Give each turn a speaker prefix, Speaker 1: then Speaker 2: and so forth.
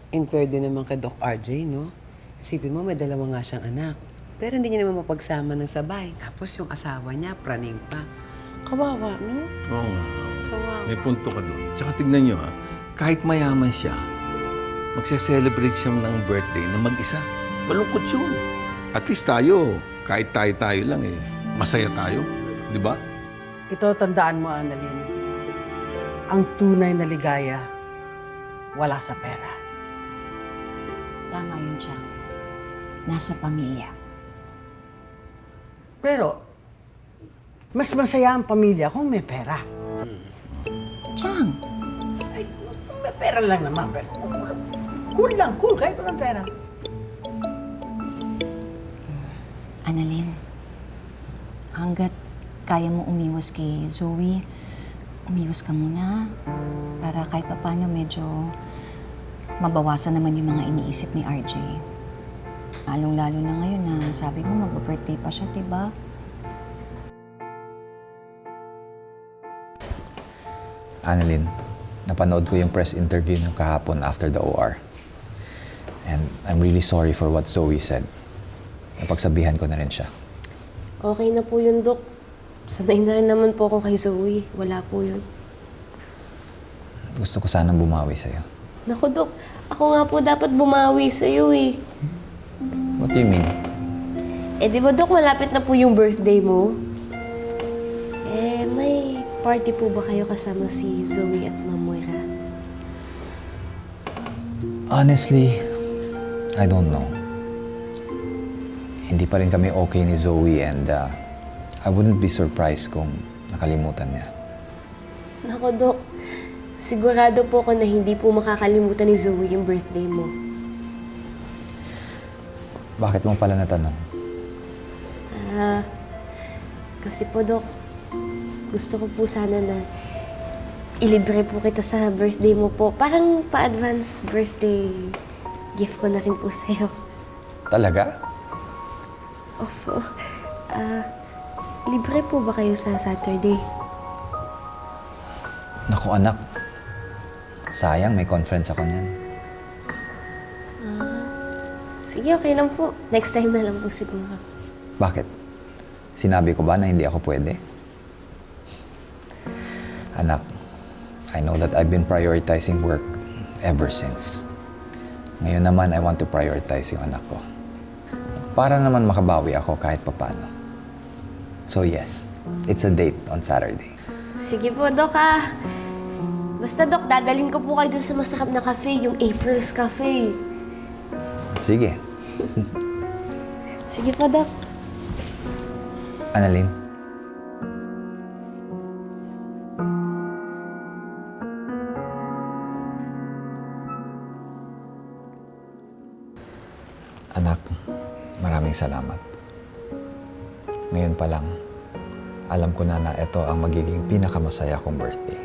Speaker 1: Inquire din naman kay Doc RJ, no? Isipin mo, may dalawa nga siyang anak. Pero hindi niya naman mapagsama ng sabay. Tapos yung asawa niya, praning pa. Kawawa, no?
Speaker 2: Oo nga.
Speaker 1: Kawawa.
Speaker 2: May punto ka doon. Tsaka tignan nyo ha, kahit mayaman siya, magse-celebrate siya ng birthday na mag-isa. Malungkot yun. At least tayo, kahit tayo-tayo lang eh, masaya tayo. Di ba?
Speaker 3: Ito, tandaan mo, Annalyn. Ang tunay na ligaya, wala sa pera.
Speaker 4: Tama yun, Chang. Nasa pamilya.
Speaker 3: Pero, mas masaya ang pamilya kung may pera.
Speaker 4: Chang!
Speaker 3: Ay, may pera lang naman, pero cool lang, cool, kahit walang pera.
Speaker 4: Annalyn, hanggat kaya mo umiwas kay Zoe, umiwas ka muna para kahit paano medyo mabawasan naman yung mga iniisip ni RJ. Lalong-lalo na ngayon na sabi mo mag-birthday pa siya, diba?
Speaker 5: Annalyn, napanood ko yung press interview niyo kahapon after the OR. And I'm really sorry for what Zoe said. Napagsabihan ko na rin siya.
Speaker 6: Okay na po yun, Dok. Sanay na rin naman po ako kay Zoe. Wala po yun.
Speaker 5: Gusto ko sanang bumawi sa'yo.
Speaker 6: Naku, Dok. Ako nga po dapat bumawi sa'yo eh.
Speaker 5: What do you mean?
Speaker 6: Eh, di ba, Dok, malapit na po yung birthday mo? Eh, may party po ba kayo kasama si Zoe at Ma'am Moira?
Speaker 5: Honestly, I don't know. Hindi pa rin kami okay ni Zoe and I wouldn't be surprised kung nakalimutan niya.
Speaker 6: Naku, Dok. Sigurado po ako na hindi po makakalimutan ni Zoe yung birthday mo.
Speaker 5: Bakit mo pala natanong?
Speaker 6: Kasi po, Dok, gusto ko po sana na ilibre po kita sa birthday mo po. Parang pa-advance birthday gift ko na rin po sa'yo.
Speaker 5: Talaga?
Speaker 6: Opo. Libre po ba kayo sa Saturday?
Speaker 5: Naku anak, sayang may conference ako niyan.
Speaker 6: Sige, okay lang po. Next time na lang po siguro.
Speaker 5: Bakit? Sinabi ko ba na hindi ako pwede? Anak, I know that I've been prioritizing work ever since. Ngayon naman, I want to prioritize yung anak ko. Para naman makabawi ako kahit papano. So yes, it's a date on Saturday.
Speaker 6: Sige po, Dok, ah. Basta, Dok, dadalhin ko po kayo dun sa masarap na cafe, yung April's Cafe.
Speaker 5: Sige.
Speaker 6: Sige po, Dok.
Speaker 5: Annalyn? Anak, maraming salamat. Ngayon pa lang, alam ko na ito ang magiging pinakamasaya kong birthday.